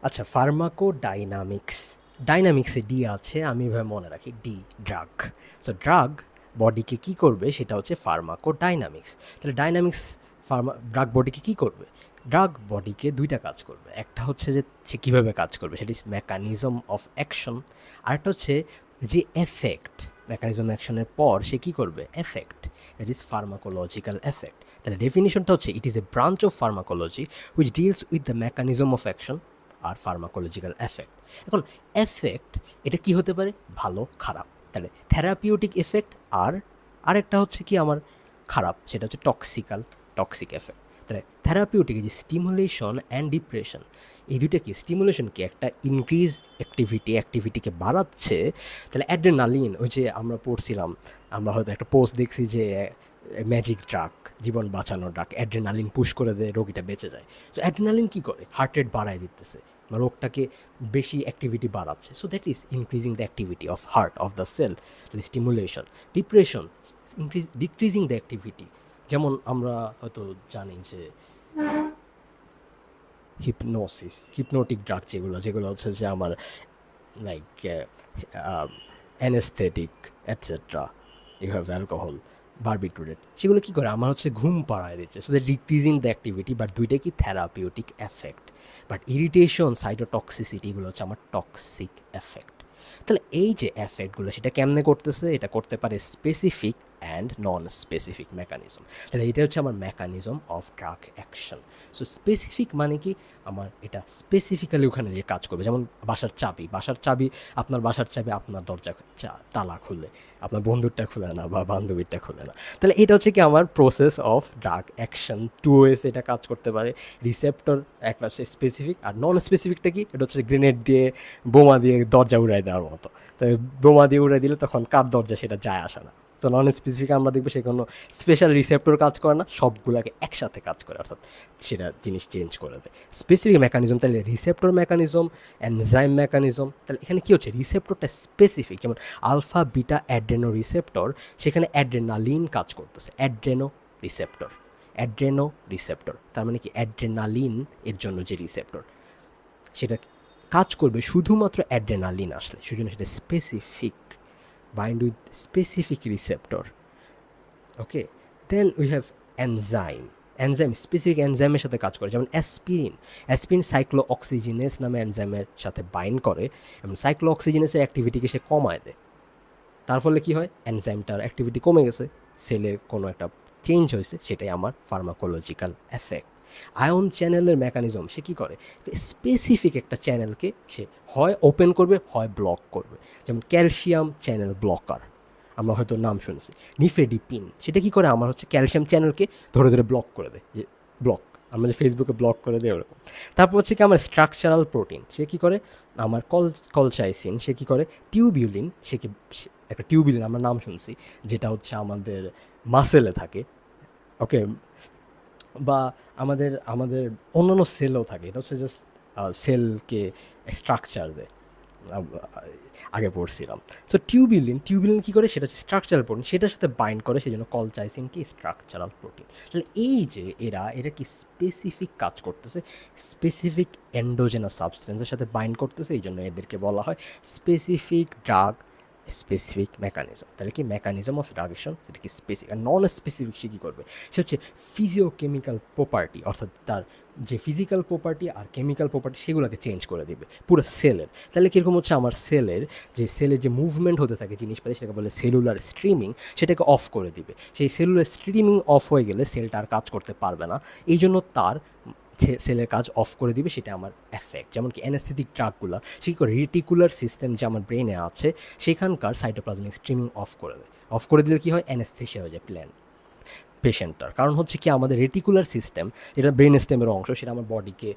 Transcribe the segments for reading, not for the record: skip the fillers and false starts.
আচ্ছা, pharmacodynamics. ডাইনামিক্সে D আছে, আমি এভাবে মনে রাখি ডি, ড্রাগ। সো ড্রাগ বডিকে কী করবে সেটা হচ্ছে ফার্মাকোডাইনামিক্স। তাহলে ডাইনামিক্স ড্রাগ বডিকে কী করবে? ড্রাগ বডিকে দুইটা কাজ করবে। একটা হচ্ছে যে সে কীভাবে কাজ করবে, সেটি মেকানিজম অফ অ্যাকশন। আরেকটা হচ্ছে যে এফেক্ট, মেকানিজম অ্যাকশনের পর সে কী করবে, effect, that is pharmacological effect. তাহলে ডেফিনিশনটা হচ্ছে it is a branch of pharmacology which deals with the mechanism of action আর ফার্মাকোলজিক্যাল এফেক্ট। এখন এফেক্ট এটা কি হতে পারে, ভালো খারাপ। তাহলে থেরাপিউটিক এফেক্ট আর আরেকটা হচ্ছে কি আমার খারাপ, সেটা হচ্ছে টক্সিক এফেক্ট। তাহলে থেরাপিউটিক যে স্টিমুলেশন অ্যান্ড ডিপ্রেশন, এই দুইটা কি, স্টিমুলেশন কি একটা ইনক্রিজ অ্যাক্টিভিটিকে বাড়াচ্ছে। তাহলে অ্যাড্রেনালিন, ওই যে আমরা পড়ছিলাম, আমরা হয়তো একটা পোস্ট দেখছি যে ম্যাজিক ড্রাগ, জীবন বাঁচানোর ড্রাগ, অ্যাড্রেনালিন পুশ করে দেয়, রোগীটা বেঁচে যায়। সো অ্যাড্রেনালিন কী করে, হার্ট রেট বাড়ায় দিতেছে, রোগটাকে বেশি অ্যাক্টিভিটি বাড়াচ্ছে। So that is increasing the activity of heart of the cell, stimulation. Depression, decreasing the activity. যেমন আমরা হয়তো জানি যে হিপনোটিক ড্রাগ, যেগুলো যেগুলো হচ্ছে যে আমার like anaesthetic etcetera, you have alcohol, barbiturate, সেগুলো কী করে আমার হচ্ছে ঘুম পাড়ায় দিচ্ছে। So that decreasing the activity, but দুইটাই কি therapeutic effect. But irritation, cytotoxicity, এগুলো হচ্ছে আমার টক্সিক এফেক্ট। তাহলে এই যে এফেক্টগুলো সেটা কেমনে করতেছে, এটা করতে পারে specific and non specific mechanism. তাহলে এটা হচ্ছে আমার mechanism of drug action. So specific মানে কি, আমার এটা স্পেসিফিক্যালি ওখানে যে কাজ করবে। যেমন আপনার বাসার চাবি আপনার দরজা তালা খুলে, আপনার বন্ধুরটা খুলে না বা বান্ধবীরটা খুলে না। তাহলে এটা হচ্ছে কি আমার process of drug action. Two ways এটা কাজ করতে পারে। রিসেপ্টর একটা হচ্ছে স্পেসিফিক, আর নন স্পেসিফিকটা কি, এটা হচ্ছে গ্রেনেড দিয়ে, বোমা দিয়ে দরজা উড়াই দেওয়ার মতো। তো বোমা দিয়ে উড়াই দিলে তখন কার দরজা সেটা যায় আসে না। তো নন স্পেসিফিক আমরা দেখবো সে কোনো স্পেশাল রিসেপ্টর কাজ করে না, সবগুলোকে একসাথে কাজ করে, অর্থাৎ সেটা জিনিস চেঞ্জ করে দেয়। স্পেসিফিক মেকানিজম, তাহলে রিসেপ্টর মেকানিজম, এনজাইম মেকানিজম। তাহলে এখানে কী হচ্ছে, রিসেপ্টরটা স্পেসিফিক, যেমন আলফা বিটা অ্যাড্রেনো রিসেপ্টর, সেখানে অ্যাড্রেনালিন কাজ করতেছে, অ্যাড্রেনো রিসেপ্টর। তার মানে কি, অ্যাড্রেনালিন এর জন্য যে রিসেপ্টর, সেটা কাজ করবে শুধুমাত্র অ্যাড্রেনালিন আসলে, সেজন্য সেটা specific, bind with specific receptor. Okay, then we have enzyme specific এনজাইমের সাথে কাজ করে, যেমন অ্যাসপিরিন সাইক্লো অক্সিজিনেস নামে এনজাইমের সাথে বাইন্ড করে এবং সাইক্লো অক্সিজিনেসের অ্যাক্টিভিটিকে সে কমায় দেয়। তার ফলে কী হয়, এনজাইমটার অ্যাক্টিভিটি কমে গেছে, সেলের কোনো একটা চেঞ্জ হয়েছে, সেটাই আমার ফার্মাকোলজিক্যাল এফেক্ট। আয়ন চ্যানেলের মেকানিজম, সে কী করে, স্পেসিফিক একটা চ্যানেলকে সে হয় ওপেন করবে হয় ব্লক করবে। যেমন ক্যালসিয়াম চ্যানেল ব্লকার, আমরা হয়তো নাম শুনেছি। নিফেডিপিন, সেটা কী করে, আমার হচ্ছে ক্যালসিয়াম চ্যানেলকে ধরে ধরে ব্লক করে দেয়, যে ব্লক, আমরা যে ফেসবুকে ব্লক করে দেয় ওরকম। তারপর হচ্ছে কি আমার স্ট্রাকচারাল প্রোটিন, সে কী করে, আমার কলচাইসিন, সে কী করে, টিউবিউলিন, একটা টিউবিউলিন আমরা নাম শুনছি, যেটা হচ্ছে আমাদের মাসেলে থাকে। ওকে, বা আমাদের আমাদের অন্যান্য সেলও থাকে, এটা হচ্ছে জাস্ট সেলকে স্ট্রাকচার দেয়, আগে পড়ছিলাম। সো টিউবিউলিন কী করে, সেটা হচ্ছে স্ট্রাকচারাল প্রোটিন, সেটার সাথে বাইন্ড করে, সেই জন্য কলচাইসিন কি স্ট্রাকচারাল প্রোটিন। তাহলে এই যে এরা কি স্পেসিফিক কাজ করতেছে, স্পেসিফিক এন্ডোজেনাস সাবস্টেন্সের সাথে বাইন্ড করতেছে, এই জন্য এদেরকে বলা হয় স্পেসিফিক ড্রাগ স্পেসিফিক মেকানিজম। তাহলে কি মেকানিজম অফ ড্রাগেশন, এটা কি স্পেসিফিক। আর নন স্পেসিফিক সে কী করবে, সে হচ্ছে ফিজিওকেমিক্যাল প্রপার্টি, অর্থাৎ তার যে ফিজিক্যাল প্রপার্টি আর কেমিক্যাল প্রপার্টি সেগুলোকে চেঞ্জ করে দিবে পুরো সেলের। তাহলে কীরকম হচ্ছে, আমার সেলের যে মুভমেন্ট হতে থাকে জিনিসপাতি, সেটাকে বলে সেলুলার স্ট্রিমিং, সেটাকে অফ করে দিবে। সেই সেলুলার স্ট্রিমিং অফ হয়ে গেলে সেলটা আর কাজ করতে পারবে না, এই জন্য তার সেলের কাজ অফ করে দিবে, সেটা আমার এফেক্ট। যেমন কি অ্যানেস্থেটিক ড্রাগগুলো সেই করে রেটিকুলার সিস্টেম যে আমার ব্রেনে আছে সেখানকার সাইটোপ্লাজমিক স্ট্রিমিং অফ করে দিলে কী হয়, অ্যানেস্থেশিয়া হয়ে যায় পেশেন্টটার। কারণ হচ্ছে কি, আমাদের রেটিকুলার সিস্টেম, যেটা ব্রেন স্টেমের অংশ, সেটা আমার বডিকে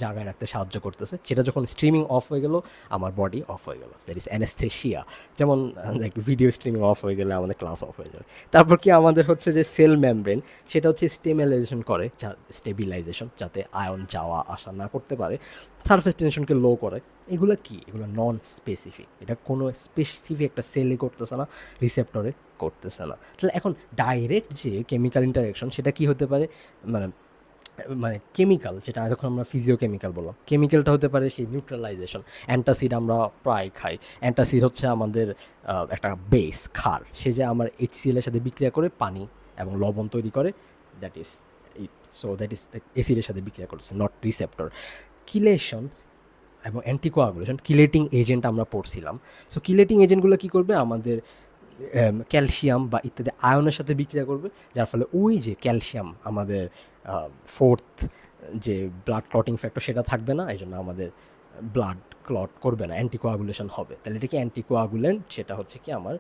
জায়গায় রাখতে সাহায্য করতেছে, সেটা যখন স্ট্রিমিং অফ হয়ে গেল আমার বডি অফ হয়ে গেল, দ্যাট ইজ অ্যানেস্থেশিয়া। যেমন লাইক ভিডিও স্ট্রিমিং অফ হয়ে গেলে আমাদের ক্লাস অফ হয়ে যাবে। তারপর কি আমাদের হচ্ছে যে সেল মেমব্রেন, সেটা হচ্ছে স্টেবিলাইজেশন করে, যাতে আয়ন যাওয়া আসা না করতে পারে, সারফেস টেনশনকে লো করে। এগুলো কি, এগুলো নন স্পেসিফিক, এটা কোনো স্পেসিফিক একটা সেলে করতেছে না, রিসেপ্টরে করতেছে না। তাহলে এখন ডাইরেক্ট যে কেমিক্যাল ইন্টারেকশন, সেটা কি হতে পারে, মানে মানে কেমিক্যাল, যেটা এতক্ষণ আমরা ফিজিওকেমিক্যাল বললাম, কেমিক্যালটা হতে পারে সেই নিউট্রালাইজেশন। অ্যান্টাসিড আমরা প্রায় খাই। অ্যান্টাসিড হচ্ছে আমাদের একটা বেস ক্ষার, সে যে আমার HCl এর সাথে বিক্রিয়া করে পানি এবং লবণ তৈরি করে, that is it. So that is অ্যাসিডের সাথে বিক্রিয়া করছে, নট রিসেপ্টর। কিলেশন এবং অ্যান্টিকোয়াগুলেশন, কিলেটিং এজেন্ট আমরা পড়ছিলাম। সো কিলেটিং এজেন্টগুলো কী করবে, আমাদের ক্যালসিয়াম বা ইত্যাদি আয়নের সাথে বিক্রিয়া করবে, যার ফলে ওই যে ক্যালসিয়াম আমাদের ফোর্থ যে ব্লাড ক্লটিং ফ্যাক্টর সেটা থাকবে না, এই জন্য আমাদের ব্লাড ক্লট করবে না, অ্যান্টিকোয়াগুলেশন হবে। তাহলে এটা কি অ্যান্টিকোয়াগুলেন্ট, সেটা হচ্ছে কি আমার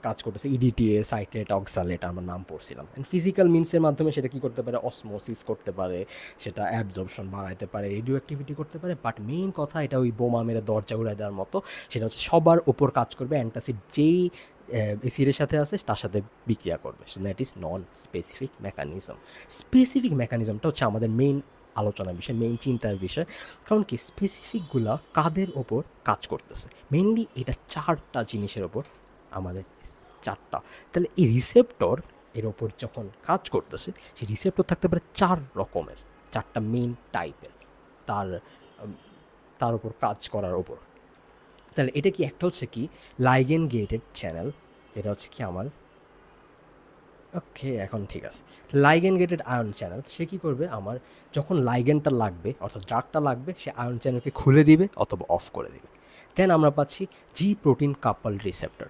কাজ করতেছে EDTA, সাইট্রেট, অক্সালেট আমরা নাম পড়ছিলাম। অ্যান্ড ফিজিক্যাল মিনসের মাধ্যমে সেটা কী করতে পারে, অসমোসিস করতে পারে, সেটা অ্যাবজর্পশন বাড়াইতে পারে, রেডিও অ্যাক্টিভিটি করতে পারে। বাট মেইন কথা, এটা ওই বোমা মেরে দরজা উড়াই দেওয়ার মতো, সেটা হচ্ছে সবার ওপর কাজ করবে। অ্যান্টাসিড যেই অ্যাসিডের সাথে আছে তার সাথে বিক্রিয়া করবে। So that is non specific mechanism. Specific মেকানিজমটা হচ্ছে আমাদের মেইন আলোচনার বিষয়, মেইন চিন্তার বিষয়। কারণ কি, স্পেসিফিকগুলা কাদের ওপর কাজ করতেছে, মেইনলি এটা 4টা জিনিসের ওপর, আমাদের 4টা। তাহলে এই রিসেপ্টর এর ওপর যখন কাজ করতেছে, সেই রিসেপ্টর থাকতে পারে 4 রকমের, 4টা মেইন টাইপের তার তার ওপর কাজ করার ওপর। তাহলে এটা কি, একটা হচ্ছে কি লাইগেন গেটেড চ্যানেল, এটা হচ্ছে কি আমার, ওকে এখন ঠিক আছে। লাইগেন গেটেড আয়ন চ্যানেল, সে কী করবে, আমার যখন লাইগেনটা লাগবে অর্থাৎ ড্রাগটা লাগবে, সে আয়ন চ্যানেলকে খুলে দিবে অথবা অফ করে দিবে। দেন আমরা পাচ্ছি জি প্রোটিন কাপল রিসেপ্টর।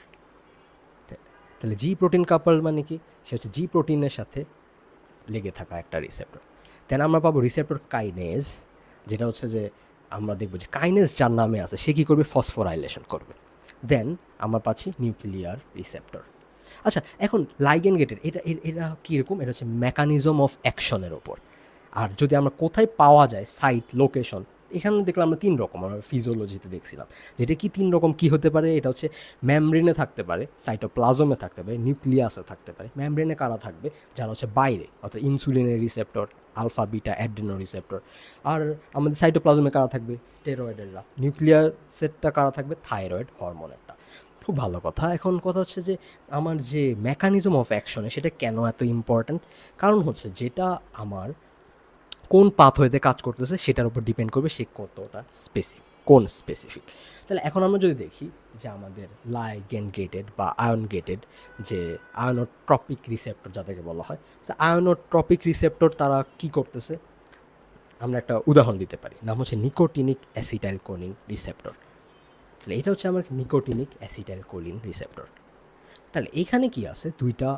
তাহলে জি প্রোটিন কাপল মানে কি, সে হচ্ছে জি প্রোটিনের সাথে লেগে থাকা একটা রিসেপ্টর। দেন আমরা পাবো রিসেপ্টর কাইনেজ, যেটা হচ্ছে যে আমরা দেখবো যে কাইনেজ যার নামে আছে সে কী করবে, ফসফোরাইলেশন করবে। দেন আমরা পাচ্ছি নিউক্লিয়ার রিসেপ্টর। আচ্ছা, এখন লাইগেন গেটেড এটা কীরকম, এটা হচ্ছে মেকানিজম অফ অ্যাকশনের ওপর। আর যদি আমরা কোথায় পাওয়া যায়, সাইট, লোকেশন, এখানে দেখলাম আমরা 3 রকম, আমরা ফিজিওলজিতে দেখছিলাম যেটা কি 3 রকম কী হতে পারে। এটা হচ্ছে মেমব্রেনে থাকতে পারে, সাইটোপ্লাজমে থাকতে পারে, নিউক্লিয়াসে থাকতে পারে। মেমব্রেনে কারা থাকবে, যারা হচ্ছে বাইরে, অর্থাৎ ইনসুলিনের receptor, alpha beta adreno receptor. আর আমাদের সাইটোপ্লাজমে কারা থাকবে, স্টেরয়েডেররা। নিউক্লিয়ার সেটটা কারা থাকবে, থাইরয়েড হরমোনেরটা। খুব ভালো কথা। এখন কথা হচ্ছে যে আমার যে মেকানিজম অফ অ্যাকশনে সেটা কেন এত ইম্পর্ট্যান্ট, কারণ হচ্ছে যেটা আমার কোন পাথওয়েতে কাজ করতেছে সেটার উপর ডিপেন্ড করবে সে কতটা স্পেসিফিক, কোন স্পেসিফিক। তাহলে এখন আমরা যদি দেখি যে আমাদের লাইগেন গেটেড বা আয়ন গেটেড যে আয়নোট্রপিক রিসেপ্টর যাদেরকে বলা হয়, আয়নোট্রপিক রিসেপ্টর তারা কি করতেছে, আমরা একটা উদাহরণ দিতে পারি, নাম হচ্ছে নিকোটিনিক অ্যাসিটাইল কোলিন রিসেপ্টর। তাহলে এটা হচ্ছে আমার নিকোটিনিক অ্যাসিটাইল কোলিন রিসেপ্টর। তাহলে এখানে কি আছে, 2টা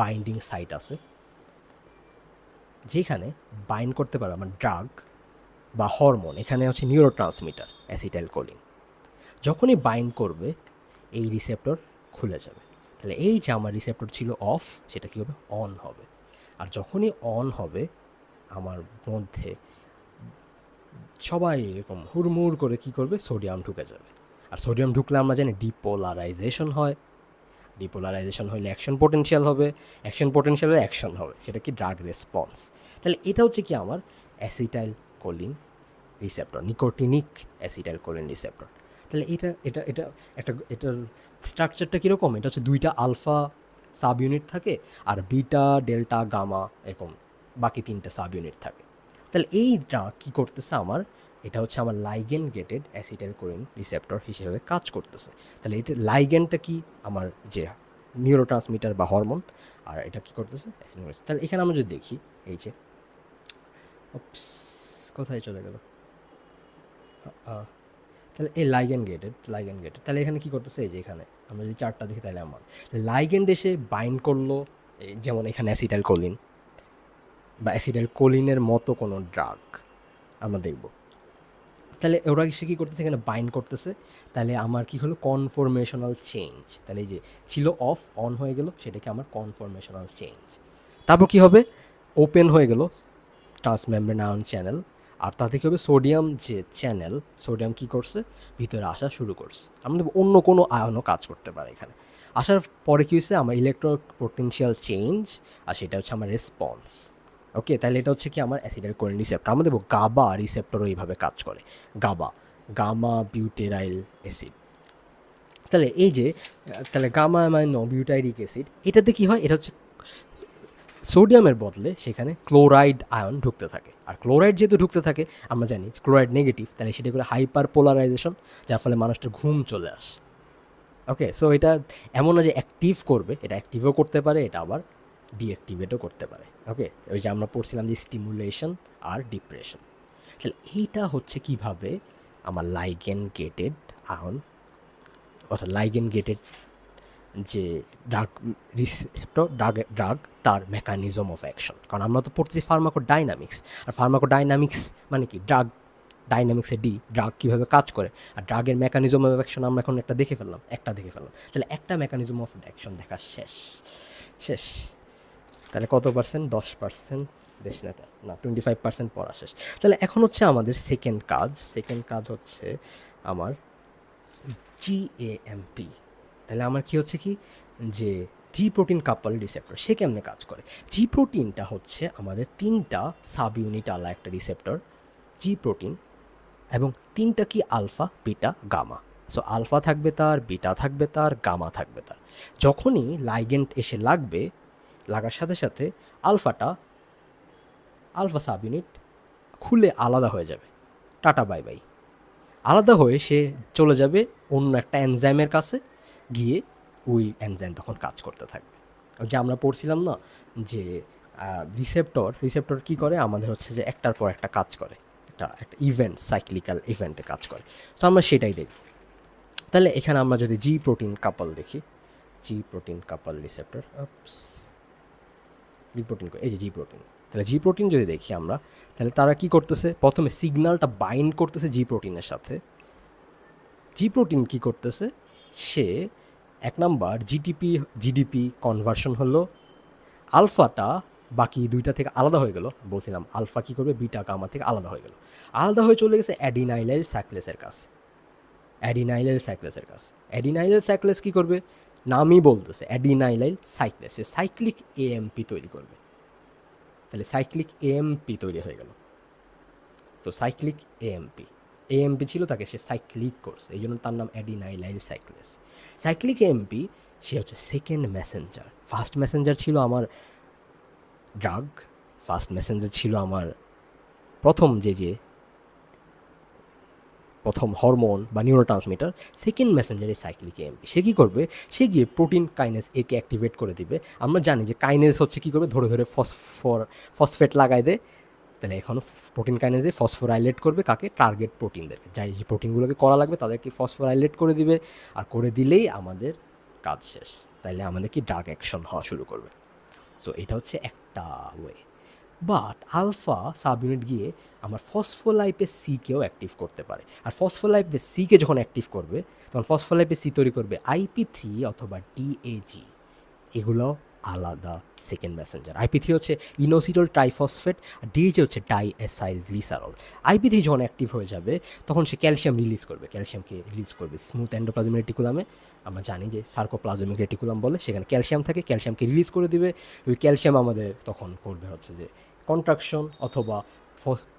বাইন্ডিং সাইট আছে, যেখানে বাইন্ড করতে পারে আমার ড্রাগ বা হরমোন। এখানে হচ্ছে নিউরো ট্রান্সমিটার অ্যাসিটাইল কোলিন। যখনই বাইন্ড করবে এই রিসেপ্টর খুলে যাবে। তাহলে এই যে আমার রিসেপ্টর ছিল অফ, সেটা কী হবে, অন হবে। আর যখনই অন হবে, আমার মধ্যে সবাই এরকম হুড়মুড় করে কী করবে, সোডিয়াম ঢুকে যাবে। আর সোডিয়াম ঢুকলে আমরা জানি ডিপোলারাইজেশন হয়। ডিপোলারাইজেশন হলে অ্যাকশন পোটেনশিয়াল হবে, অ্যাকশন পোটেনশিয়ালের অ্যাকশন হবে, সেটা কি ড্রাগ রেসপন্স। তাহলে এটা হচ্ছে কি আমার acetylcholine receptor, nicotinic acetylcholine receptor. তাহলে এটার স্ট্রাকচারটা কীরকম, এটা হচ্ছে 2টা আলফা সাব ইউনিট থাকে, আর বিটা, ডেল্টা, গামা, এরকম বাকি 3টা সাব ইউনিট থাকে। তাহলে এইটা কী করতেছে আমার, এটা হচ্ছে আমার লাইগেন গেটেড অ্যাসিটাইল কোলিন রিসেপ্টর হিসেবে কাজ করতেছে। তাহলে এটা লাইগেনটা কি, আমার যে নিউরো ট্রান্সমিটার বা হরমোন, আর এটা কী করতেছে, তাহলে এখানে আমরা যদি দেখি, এই যে কোথায় চলে গেল, তাহলে এই লাইগেন গেটেড, তাহলে এখানে কী করতেছে, এই যে এখানে আমরা যদি 4টা দেখি, তাহলে আমার লাইগেন্ড এসে বাইন্ড করলো, যেমন এখানে অ্যাসিটাইল কোলিন বা অ্যাসিটাইল কোলিনের মতো কোনো ড্রাগ আমরা দেখব। তাহলে ওরা এসে কী করতেছে, এখানে বাইন্ড করতেছে। তাহলে আমার কী হলো, কনফরমেশনাল চেঞ্জ। তাহলে এই যে ছিল অফ, অন হয়ে গেল, সেটাকে আমার কনফরমেশনাল চেঞ্জ। তারপর কী হবে, ওপেন হয়ে গেল ট্রান্সমেমব্রেন আয়ন চ্যানেল। আর তাতে কী হবে, সোডিয়াম যে চ্যানেল, সোডিয়াম কী করছে, ভিতরে আসা শুরু করছে। আমাদের অন্য কোনো আয়নও কাজ করতে পারে এখানে। আসার পরে কী হয়েছে, আমার ইলেকট্রো পোটেনশিয়াল চেঞ্জ, আর সেটা হচ্ছে আমার রেসপন্স। ওকে, তাহলে এটা হচ্ছে কি আমার অ্যাসিটাইল কোলিন রিসেপ্টর। আমরা দেখবো গাবা রিসেপ্টরও এইভাবে কাজ করে, গামা বিউটেরাইল অ্যাসিড। তাহলে এই যে, তাহলে গামা অ্যামাইনো বিউটাইরিক অ্যাসিড, এটাতে কী হয়, এটা হচ্ছে সোডিয়ামের বদলে সেখানে ক্লোরাইড আয়ন ঢুকতে থাকে, আর ক্লোরাইড যেহেতু ঢুকতে থাকে আমরা জানি ক্লোরাইড নেগেটিভ, তাহলে সেটা করে হাইপার পোলারাইজেশন, যার ফলে মানুষটার ঘুম চলে আসে। ওকে, সো এটা এমন না যে অ্যাক্টিভ করবে, এটা অ্যাক্টিভও করতে পারে, এটা আবার ডিঅ্যাক্টিভেটও করতে পারে। ওকে, ওই যে আমরা পড়ছিলাম যে স্টিমুলেশন আর ডিপ্রেশন। তাহলে এইটা হচ্ছে কিভাবে আমার লাইগেন গেটেড আয়ন অর্থাৎ লাইগেন গেটেড যে ড্রাগ রিসেপ্টর ড্রাগ তার মেকানিজম অফ অ্যাকশন। কারণ আমরা তো পড়তেছি ফার্মাকোডাইনামিক্স, আর ফার্মাকোডাইনামিক্স মানে কি ড্রাগ ডাইনামিক্সে ড্রাগ কীভাবে কাজ করে, আর ড্রাগের মেকানিজম অফ অ্যাকশন আমরা এখন একটা দেখে ফেললাম। তাহলে একটা মেকানিজম অফ অ্যাকশন দেখা শেষ। তাহলে কত পার্সেন্ট? 10% দেশ নেতা না, 25% পড়া শেষ। তাহলে এখন হচ্ছে আমাদের সেকেন্ড কাজ হচ্ছে আমার জিএএমপি। তাহলে আমার কি হচ্ছে কি যে জি প্রোটিন কাপল রিসেপ্টর সে কেমনে কাজ করে। জি প্রোটিনটা হচ্ছে আমাদের 3টা সাব ইউনিট আলা একটা রিসেপ্টর জি প্রোটিন, এবং 3টা কি alpha beta gamma. So alpha থাকবে তার, বিটা থাকবে তার, গামা থাকবে তার। যখনই লাইগেন্ড এসে লাগার সাথে সাথে আলফা সাব ইউনিট খুলে আলাদা হয়ে যাবে, টাটা বাই বাই। আলাদা হয়ে সে চলে যাবে অন্য একটা এনজাইমের কাছে, গিয়ে ওই এনজাইম তখন কাজ করতে থাকবে। যে আমরা পড়ছিলাম না যে রিসেপ্টর কী করে, আমাদের হচ্ছে যে একটার পর একটা কাজ করে, একটা সাইক্লিক্যাল ইভেন্টে কাজ করে। তো আমরা সেটাই দেখব। তাহলে এখানে আমরা যদি জি প্রোটিন কাপল দেখি, জি প্রোটিন কাপল রিসেপ্টর, এই যে জি প্রোটিন। তাহলে জি প্রোটিন যদি দেখি আমরা, তাহলে তারা কি করতেছে, প্রথমে সিগন্যালটা বাইন্ড করতেছে জি প্রোটিনের সাথে। জি প্রোটিন কী করতেছে, সে 1 নাম্বার জিডিপি কনভার্সন হলো, আলফাটা বাকি 2টা থেকে আলাদা হয়ে গেল। বলছিলাম আলফা কী করবে, বিটা গামা থেকে আলাদা হয়ে গেল, আলাদা হয়ে চলে গেছে অ্যাডিনাইলাইল সাইক্লেসের কাছে। অ্যাডিনাইলাইল সাইক্লেস কী করবে, নামই বলতেছে অ্যাডিনাইলাইল সাইক্লেস, সে সাইক্লিক এএমপি তৈরি করবে। তাহলে সাইক্লিক এএমপি তৈরি হয়ে গেল। তো সাইক্লিক এএমপি ছিল, তাকে সে সাইক্লিক করছে, এই জন্য তার নাম অ্যাডিনাইলাইল সাইক্লেস। সাইক্লিক এএমপি সে হচ্ছে সেকেন্ড মেসেঞ্জার। ফার্স্ট মেসেঞ্জার ছিল আমার ড্রাগ, ফার্স্ট মেসেঞ্জার ছিল আমার প্রথম হরমোন বা neurotransmitter. Second messenger cyclic AMP. সে কী করবে, সে গিয়ে প্রোটিন কাইনেস একে অ্যাক্টিভেট করে দিবে। আমরা জানি যে কাইনেস হচ্ছে কী করবে, ধরে ফসফেট লাগাই দেয়। তাহলে এখন প্রোটিন কাইনেসে ফসফোরাইলেট করবে কাকে, টার্গেট প্রোটিনদেরকে, যাই যে প্রোটিনগুলোকে করা লাগবে তাদেরকে ফসফোরাইলেট করে দিবে, আর করে দিলেই আমাদের কাজ শেষ। তাইলে আমাদের কি ড্রাগ অ্যাকশন হওয়া শুরু করবে। সো এটা হচ্ছে একটা way. But alpha subunit গিয়ে আমার ফসফোলাইপেস সিকেও অ্যাক্টিভ করতে পারে, আর ফসফোলাইপেস সিকে যখন অ্যাক্টিভ করবে তখন ফসফোলাইপেস সি তৈরি করবে IP3 অথবা ডিএজি। এগুলো আলাদা সেকেন্ড মেসেঞ্জার। IP3 হচ্ছে ইনোসিটল ট্রাইফসফেট, আর ডিএজি হচ্ছে ডাইএসাইল গ্লিসারল। IP3 যখন অ্যাক্টিভ হয়ে যাবে তখন সে ক্যালসিয়ামকে রিলিজ করবে স্মুথ এন্ডোপ্লাজমিক রেটিকুলামে। আমরা জানি যে সার্কোপ্লাজমিক রেটিকুলাম বলে, সেখানে ক্যালসিয়াম থাকে, ক্যালসিয়ামকে রিলিজ করে দিবে। ওই ক্যালসিয়াম আমাদের তখন করবে হচ্ছে যে কন্ট্রাকশন অথবা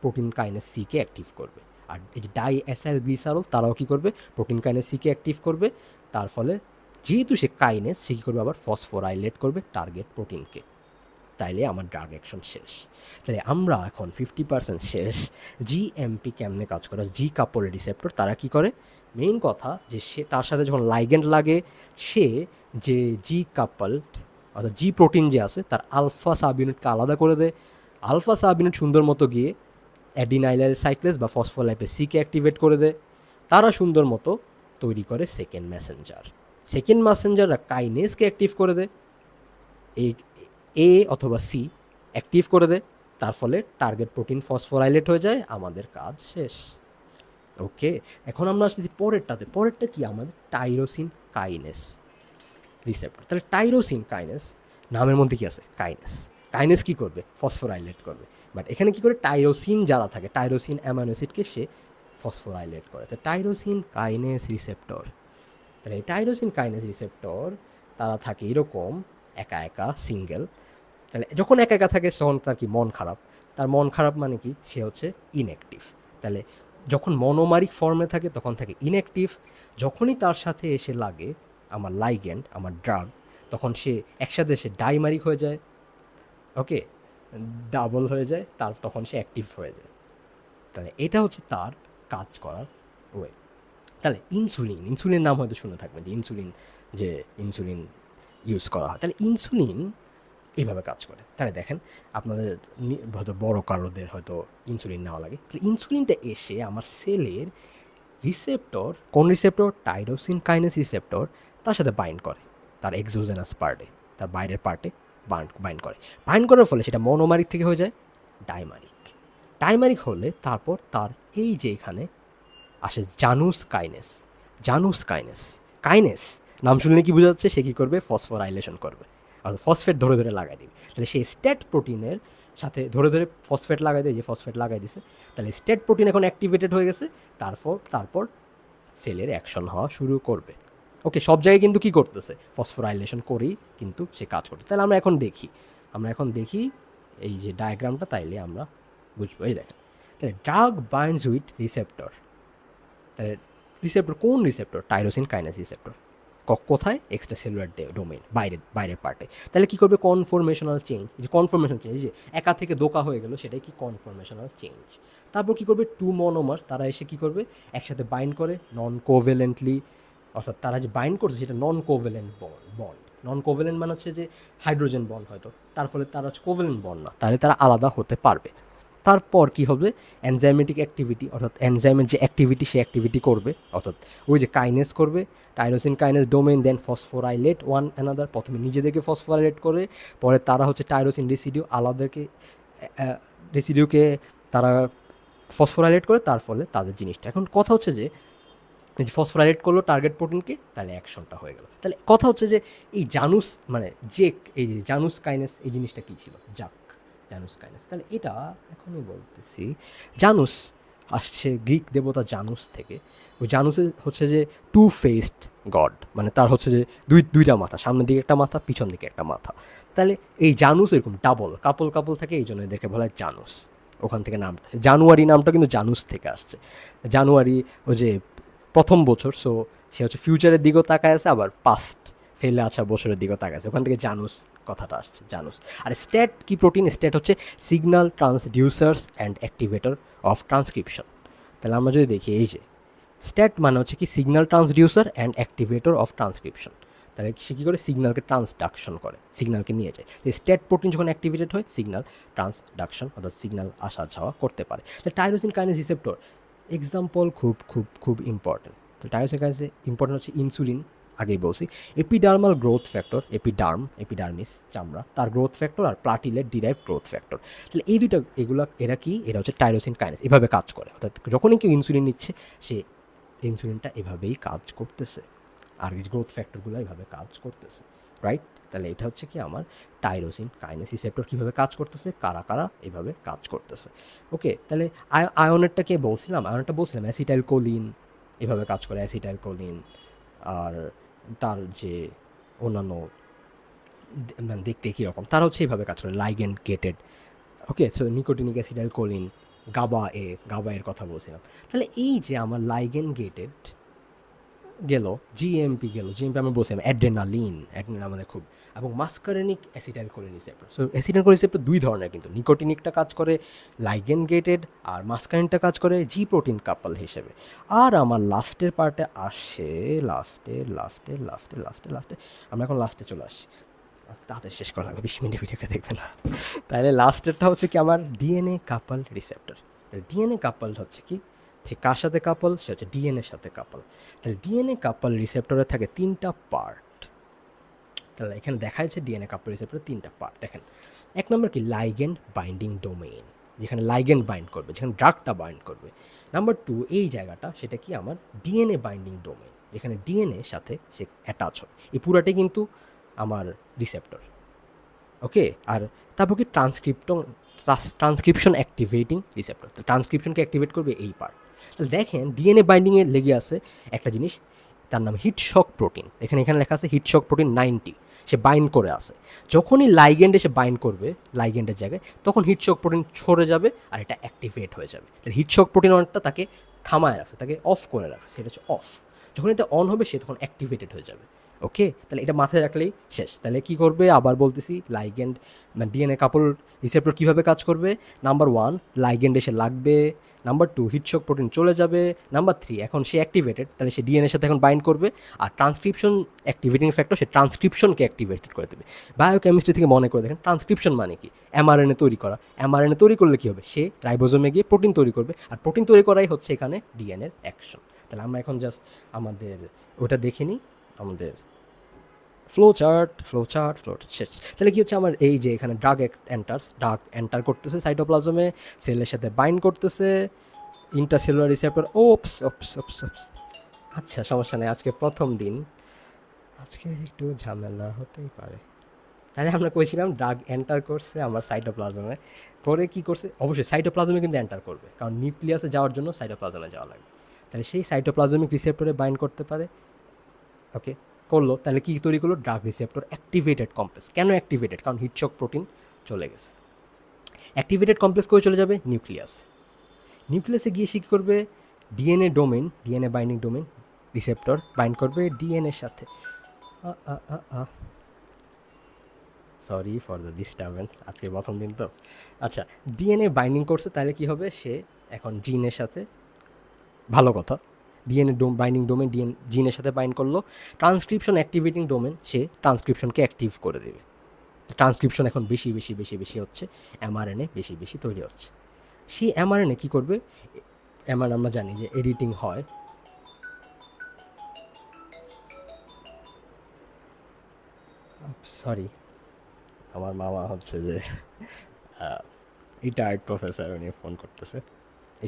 প্রোটিন কাইনেস সিকে অ্যাক্টিভ করবে। আর এই যে ডাইএসাইল গ্লিসারল তারাও কী করবে, প্রোটিন কাইনেস সিকে অ্যাক্টিভ করবে। তার ফলে যেহেতু সে কাইনেস, সে কী করবে, আবার ফসফোরাইলেট করবে টার্গেট প্রোটিনকে। তাইলে আমার ড্রাগ অ্যাকশন শেষ। তাহলে আমরা এখন 50% শেষ। জিএমপি কেমনে কাজ করে, জি কাপল রিসেপ্টর তারা কি করে, মেইন কথা যে সে তার সাথে যখন লাইগেন্ড লাগে, সে যে জি কাপল অর্থাৎ জি প্রোটিন যে আছে তার আলফা সাব ইউনিটকে আলাদা করে দেয়। আলফা সাব ইউনিট সুন্দর মতো গিয়ে অ্যাডিনাইলাইল সাইক্লেস বা ফসফোলাইপেস সিকে অ্যাক্টিভেট করে দেয়। তারা সুন্দর মতো তৈরি করে সেকেন্ড মেসেঞ্জাররা কাইনেসকে অ্যাক্টিভ করে দেয়, এ অথবা সি অ্যাক্টিভ করে দেয়। তার ফলে টার্গেট প্রোটিন ফসফোরাইলেট হয়ে যায়, আমাদের কাজ শেষ। ওকে, এখন আমরা আসতেছি পরেরটা কি, আমাদের টাইরোসিন কাইনেস রিসেপ্টর। তাহলে টাইরোসিন কাইনেস, নামের মধ্যে কি আছে, কাইনেস কী করবে, ফসফোরাইলেট করবে। বাট এখানে কী করে, টাইরোসিন যারা থাকে, টাইরোসিন অ্যামাইনো অ্যাসিডকে সে ফসফোরাইলেট করে। তো টাইরোসিন কাইনেস রিসেপ্টর, তাহলে এই টাইরোসিন কাইনেস রিসেপ্টর তারা থাকে এরকম একা সিঙ্গেল। তাহলে যখন একা থাকে তখন তার কি মন খারাপ, তার মন খারাপ মানে কি, সে হচ্ছে ইনঅ্যাক্টিভ। তাহলে যখন মনোমারিক ফর্মে থাকে তখন থাকে ইনঅ্যাক্টিভ। যখনই তার সাথে এসে লাগে আমার লাইগেন্ড, আমার ড্রাগ, তখন সে একসাথে এসে ডাইমারিক হয়ে যায়। ওকে, ডাবল হয়ে যায়, তার তখন সে অ্যাক্টিভ হয়ে যায়। তাহলে এটা হচ্ছে তার কাজ করার ওয়ে। তাহলে ইনসুলিন নাম হয়তো শুনে থাকবেন, যে ইনসুলিন ইউজ করা হয়। তাহলে ইনসুলিন এইভাবে কাজ করে। তাহলে দেখেন, আপনাদের হয়তো বড় কারোদের হয়তো ইনসুলিন নেওয়া লাগে। তাহলে ইনসুলিনটা এসে আমার সেলের রিসেপ্টর, কোন রিসেপ্টর? টাইরোসিন কাইনেস রিসেপ্টর, তার সাথে বাইন্ড করে, তার এক্সোজেনাস পার্টে, তার বাইরের পার্টে বাইন্ড করে। বাইন্ড করার ফলে সেটা মনোমারিক থেকে হয়ে যায় ডাইমারিক। ডাইমারিক হলে তারপর তার এই যে এখানে আসে কাইনেস নাম শুনলে কি বোঝা যাচ্ছে? সে কী করবে? ফসফোরাইলেশন করবে, অর্থাৎ ফসফেট ধরে ধরে লাগাই দিবে। তাহলে সেই স্টেট প্রোটিনের সাথে ধরে ধরে ফসফেট লাগাই দেয়, যে ফসফেট লাগাই দিছে, তাহলে স্টেট প্রোটিন এখন অ্যাক্টিভেটেড হয়ে গেছে। তারপর সেলের অ্যাকশন হওয়া শুরু করবে। ওকে, সব জায়গায় কিন্তু কী করতেছে? ফসফোরাইলেশন করেই কিন্তু সে কাজ করছে। তাহলে আমরা এখন দেখি এই যে ডায়াগ্রামটা, তাইলে আমরা বুঝবো। এই দেখেন, তাহলে ড্রাগ বাইন্ডস উইথ রিসেপ্টর। তাহলে রিসেপ্টর কোন রিসেপ্টর? Tyrosine kinase receptor. কোথায়? এক্সট্রা সেলুলার ডোমেইন, বাইরের পার্টে। তাহলে কী করবে? কনফরমেশনাল চেঞ্জ। যে একা থেকে দোকা হয়ে গেল, সেটাই কি? কনফরমেশনাল চেঞ্জ। তারপর কী করবে? টু মনোমার্স তারা এসে কী করবে? একসাথে বাইন্ড করে নন কোভ্যালেন্টলি, অর্থাৎ তারা যে বাইন্ড করছে সেটা নন কোভ্যালেন্ট বন্ড। নন কোভ্যালেন্ট মানে হচ্ছে যে হাইড্রোজেন বন্ড হয়তো, তার ফলে তারা হচ্ছে কোভ্যালেন্ট বন্ড না, তাহলে তারা আলাদা হতে পারবে। তারপর কি হবে? এনজাইমেটিক অ্যাক্টিভিটি, অর্থাৎ এনজাইমের যে অ্যাক্টিভিটি, সে অ্যাক্টিভিটি করবে, অর্থাৎ ওই যে কাইনেস করবে, টাইরোসিন কাইনেস ডোমেইন, দেন ফসফোরাইলেট ওয়ান অ্যানাদার। প্রথমে নিজেদেরকে ফসফোরাইলেট করে, পরে তারা হচ্ছে টাইরোসিন রেসিডিউকে তারা ফসফোরাইলেট করে, তার ফলে তাদের জিনিসটা। এখন কথা হচ্ছে যে ফসফোরাইলেট করলো টার্গেট প্রোটিনকে, তাহলে অ্যাকশনটা হয়ে গেল। তাহলে কথা হচ্ছে যে এই এই যে জানুস কাইনেস, এই জিনিসটা কী ছিল? জানুস কাইনেস। তাহলে এটা এখনই বলতেছি। জানুস আসছে গ্রিক দেবতা জানুস থেকে। ওই জানুসের হচ্ছে যে টু ফেসড গড, মানে তার হচ্ছে যে দুইটা মাথা, সামনের দিকে একটা মাথা, পিছন দিকে একটা মাথা। তাহলে এই জানুস এরকম কাপল থাকে, এই জন্য এদেরকে বলা হয় জানুস। ওখান থেকে নামটা, জানুয়ারি নামটা কিন্তু জানুস থেকে আসছে। জানুয়ারি ওই যে প্রথম বছর, সো সে হচ্ছে ফিউচারের দিকেও তাকায় আছে, আবার পাস্ট ফেলে আসা বছরের দিকেও তাকায় আছে, ওখান থেকে জানুস কথাটা আসছে, জানুস। আর স্টেট কি প্রোটিন? স্টেট হচ্ছে signal transducers and activator of transcription. তাহলে আমরা যদি দেখি, এই যে স্টেট মানে হচ্ছে কি? Signal transducer and activator of transcription. তাহলে সে কী করে? সিগন্যালকে ট্রান্সডাকশন করে, সিগন্যালকে নিয়ে যায়। স্টেট প্রোটিন যখন অ্যাক্টিভেটেড হয়, সিগন্যাল ট্রান্সডাকশন, অর্থাৎ সিগন্যাল আসা যাওয়া করতে পারে। তাহলে টাইরোসিন কাইনেস রিসেপ্টর এক্সাম্পল খুব খুব খুব ইম্পর্টেন্ট। তো টাইরোসিন কাইনেসে ইম্পর্টেন্ট হচ্ছে ইনসুলিন, আগেই বলছি। এপিডার্মাল গ্রোথ ফ্যাক্টর, এপিডার্মিস চামড়া, তার গ্রোথ ফ্যাক্টর, আর প্লাটিলেট ডিরাইভ গ্রোথ ফ্যাক্টর। তাহলে এই দুইটা, এরা হচ্ছে টাইরোসিন কাইনেস, এভাবে কাজ করে। অর্থাৎ যখনই কেউ ইনসুলিন নিচ্ছে, সে ইনসুলিনটা এভাবেই কাজ করতেছে, আর গ্রোথ ফ্যাক্টরগুলো এভাবে কাজ করতেছে, রাইট? তাহলে এটা হচ্ছে কি আমার টাইরোসিন কাইনেস রিসেপ্টর কীভাবে কাজ করতেছে, কারা এইভাবে কাজ করতেছে। ওকে, তাহলে আয়নেরটা বলছিলাম অ্যাসিটাইল কোলিন এভাবে কাজ করে, অ্যাসিটাইল কোলিন। আর তার যে অন্যান্য মানে দেখতে কীরকম, তারা হচ্ছে এইভাবে কাজ করে, লাইগেন্ড গেটেড। ওকে, সো নিকোটিনিক অ্যাসিটাইল কোলিন, গাবা এর কথা বলছিলাম। তাহলে এই যে আমার লাইগেন্ড গেটেড গেল, জিএমপি আমরা বলছিলাম অ্যাড্রেনালিন আমাদের খুব, এবং muscarinic acetylcholine receptor. So acetylcholine receptor দুই ধরনের কিন্তু, নিকোটিনিকটা কাজ করে লাইগেন্ড গেটেড, আর মাস্কারেনিকটা কাজ করে জি প্রোটিন কাপল হিসেবে। আর আমার লাস্টের পার্টে আসে, লাস্টে আমরা এখন লাস্টে চলে আসছি, তাদের শেষ করা লাগবে, 20 মিনিটের ভিডিওকে দেখবে না। তাহলে লাস্টেরটা হচ্ছে কি আমার ডিএনএ কাপল রিসেপ্টর। ডিএনএ কাপল হচ্ছে কি? যে কার সাথে কাপল? সে হচ্ছে ডিএনএর সাথে কাপল। তাহলে ডিএনএ কাপল রিসেপ্টরে থাকে 3টা পার্ট। তাহলে এখানে দেখা যাচ্ছে ডিএনএ কাপল রিসেপ্টরের 3টা পার্ট। দেখেন, 1 নম্বর কি? লাইগেন্ড বাইন্ডিং ডোমেইন, যেখানে লাইগেন্ড বাইন্ড করবে, যেখানে ড্রাগটা বাইন্ড করবে। নাম্বার 2, এই জায়গাটা, সেটা কি আমার ডিএনএ বাইন্ডিং ডোমেইন, যেখানে ডিএনএ সাথে সে অ্যাটাচ হয়। এই পুরাটাই কিন্তু আমার রিসেপ্টর। ওকে, আর তারপর কি? Transcription activating receptor. তো ট্রান্সক্রিপশনকে অ্যাক্টিভেট করবে এই পার্ট। তাহলে দেখেন, ডিএনএ বাইন্ডিংয়ে লেগে আছে একটা জিনিস, তার নাম হিট শক প্রোটিন। এখানে লেখা আছে হিট শক প্রোটিন 90, সে বাইন্ড করে আছে। যখনই লাইগেন্ডে সে বাইন্ড করবে, লাইগেন্ডের জায়গায়, তখন হিট শক প্রোটিন ছড়ে যাবে, আর এটা অ্যাক্টিভেট হয়ে যাবে। তাহলে হিট শক প্রোটিন অনেকটা তাকে থামায় রাখছে, তাকে অফ করে রাখছে, সেটা হচ্ছে অফ। যখন এটা অন হবে, সে তখন অ্যাক্টিভেটেড হয়ে যাবে। ওকে, তাহলে এটা মাথায় রাখলেই শেষ। তাহলে কি করবে আবার বলতেছি, লাইগ্যান্ড মানে ডিএনএ কাপল রিসেপ্টর কীভাবে কাজ করবে? নাম্বার 1, লাইগ্যান্ড এসে লাগবে। নাম্বার 2, হিটশক প্রোটিন চলে যাবে। নাম্বার 3, এখন সে অ্যাক্টিভেটেড, তাহলে সে ডিএনএর সাথে এখন বাইন্ড করবে। আর ট্রান্সক্রিপশন অ্যাক্টিভেটিং ফ্যাক্টর, সে ট্রান্সক্রিপশনকে অ্যাক্টিভেটেড করে দেবে। বায়োকেমিস্ট্রি থেকে মনে করে দেখেন, ট্রান্সক্রিপশন মানে কি? এমআরএনএ তৈরি করা। এমআরএনএ তৈরি করলে কী হবে? সে রাইবোজোমে গিয়ে প্রোটিন তৈরি করবে, আর প্রোটিন তৈরি করাই হচ্ছে এখানে ডিএনএর অ্যাকশন। তাহলে আমরা এখন জাস্ট আমাদের ওটা দেখে নিই, আমাদের ফ্লো চার্ট শেষ। তাহলে কি হচ্ছে আমার এই যে এখানে ড্রাগ এন্টার করতেছে সাইটোপ্লাজমে, সেলের সাথে বাইন্ড করতেছে, ইন্টারসেলুলার রিসেপ্টর। ওপস। আচ্ছা, সমস্যা নেই, আজকে প্রথম দিন, আজকে একটু ঝামেলা হতেই পারে। তাহলে আমরা কইছিলাম ড্রাগ এন্টার করছে আমার সাইটোপ্লাজমে, পরে কি করছে? অবশ্যই সাইটোপ্লাজমে কিন্তু এন্টার করবে, কারণ নিউক্লিয়াসে যাওয়ার জন্য সাইটোপ্লাজমে যাওয়া লাগবে। তাহলে সেই সাইটোপ্লাজমিক রিসেপ্টরে বাইন্ড করতে পারে। ওকে, করলো, তাহলে কী তৈরি করলো? Drug receptor activated complex. কেন অ্যাক্টিভেটেড? কারণ হিটশক প্রোটিন চলে গেছে। অ্যাক্টিভেটেড কমপ্লেক্স করে চলে যাবে নিউক্লিয়াসে গিয়ে কী করবে? DNA binding domain receptor bind করবে ডিএনএর সাথে। সরি ফর দ্য ডিস্টারবেন্স, আজকে প্রথম দিন তো। আচ্ছা, ডিএনএ বাইন্ডিং করছে, তাহলে কী হবে? সে এখন জিনের সাথে, ভালো কথা, ডিএনএ বাইন্ডিং ডোমেন জিনের সাথে বাইন্ড করলো। ট্রান্সক্রিপশন অ্যাক্টিভেটিং ডোমেন, সে ট্রান্সক্রিপশনকে অ্যাক্টিভ করে দেবে। ট্রান্সক্রিপশন এখন বেশি হচ্ছে, এমআরএনএ বেশি তৈরি হচ্ছে। সেই এমআরএনএ কী করবে? এমআরএনএ আমরা জানি যে এডিটিং হয়, সরি আমার মামা হচ্ছে যে রিটায়ার্ড প্রফেসর, উনি ফোন করতেছে,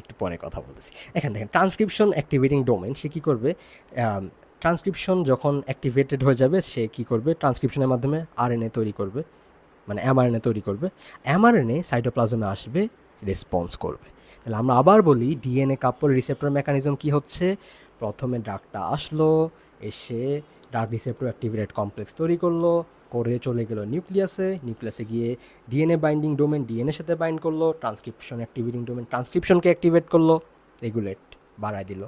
একটু পরে কথা বলতেছি। এখানে দেখেন ট্রান্সক্রিপশন অ্যাক্টিভেটিং ডোমেন, সে কী করবে? ট্রান্সক্রিপশন যখন অ্যাক্টিভেটেড হয়ে যাবে, সে কী করবে? ট্রান্সক্রিপশনের মাধ্যমে আরএনএ তৈরি করবে, মানে এমআরএনএ তৈরি করবে। এমআরএনএ সাইটোপ্লাজমে আসবে, রেসপন্স করবে। তাহলে আমরা আবার বলি, ডিএনএ কাপল রিসেপ্টর মেকানিজম কী হচ্ছে? প্রথমে ড্রাগটা আসলো, এসে ড্রাগ রিসেপ্টর অ্যাক্টিভেটেড কমপ্লেক্স তৈরি করে চলে গেল নিউক্লিয়াসে গিয়ে ডিএনএ বাইন্ডিং ডোমেন ডিএনএর সাথে বাইন্ড করলো, ট্রান্সক্রিপশন অ্যাক্টিভেটিং ডোমেন ট্রান্সক্রিপশনকে অ্যাক্টিভেট করলো, রেগুলেট বাড়ায় দিল।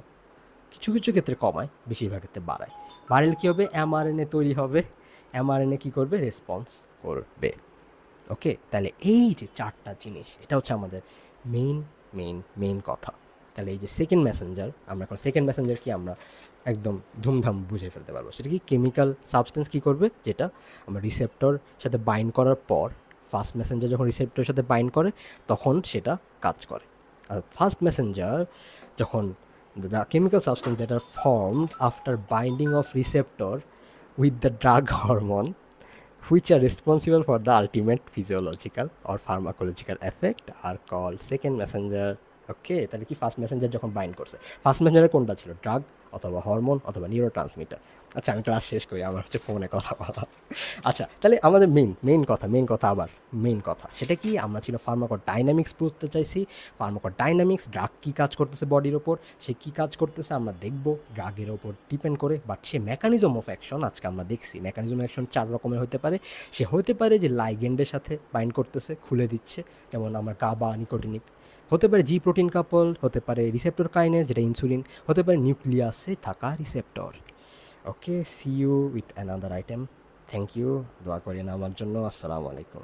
কিছু ক্ষেত্রে কমায়, বেশিরভাগ ক্ষেত্রে বাড়ায়। বাড়লে কী হবে? এমআরএনএ তৈরি হবে, এমআরএনএ কী করবে? রেসপন্স করবে। ওকে, তাহলে এই যে 4টা জিনিস, এটা হচ্ছে আমাদের মেইন কথা। তাহলে এই যে সেকেন্ড মেসেঞ্জার, আমরা এখন সেকেন্ড মেসেঞ্জার কি আমরা একদম ধুমধাম বুঝে ফেলতে পারবো। সেটা কি? কেমিক্যাল সাবস্টেন্স কী করবে, যেটা আমরা রিসেপ্টর সাথে বাইন্ড করার পর, ফার্স্ট মেসেঞ্জার যখন রিসেপ্টরের সাথে বাইন্ড করে তখন সেটা কাজ করে। আর ফার্স্ট মেসেঞ্জার যখন the chemical substance that are formed after binding of receptor with the drug hormone which are responsible for the ultimate physiological or pharmacological effect are called second messenger. ওকে, তাহলে কি first Messenger যখন bind করছে, first মেসেঞ্জারে কোনটা ছিল? Drug অথবা hormone অথবা neuro transmitter. আচ্ছা, আমি ক্লাস শেষ করি, আমার হচ্ছে ফোনে কথা বলা। আচ্ছা, তাহলে আমাদের মেইন কথা সেটা কি? আমরা ছিল ফার্মাকোডাইনামিক্স বুঝতে চাইছি। ফার্মাকোডাইনামিক্স, ড্রাগ কী কাজ করতেছে বডির ওপর, সে কী কাজ করতেছে আমরা দেখবো, ড্রাগের ওপর ডিপেন্ড করে। But say mechanism of action আজকে আমরা দেখছি। মেকানিজম অফ অ্যাকশন 4 রকমের হতে পারে। সে হতে পারে যে লাইগ্যান্ডের সাথে বাইন্ড করতেছে, খুলে দিচ্ছে, যেমন আমার গাবা নিকোটিনিক। হতে পারে জি প্রোটিন কাপল, হতে পারে রিসেপ্টর কাইনেজ যেটা ইনসুলিন, হতে পারে নিউক্লিয়াসে থাকা receptor. Okay, see you with another item. Thank you, দোয়া করেন আমার জন্য। আসসালামু আলাইকুম।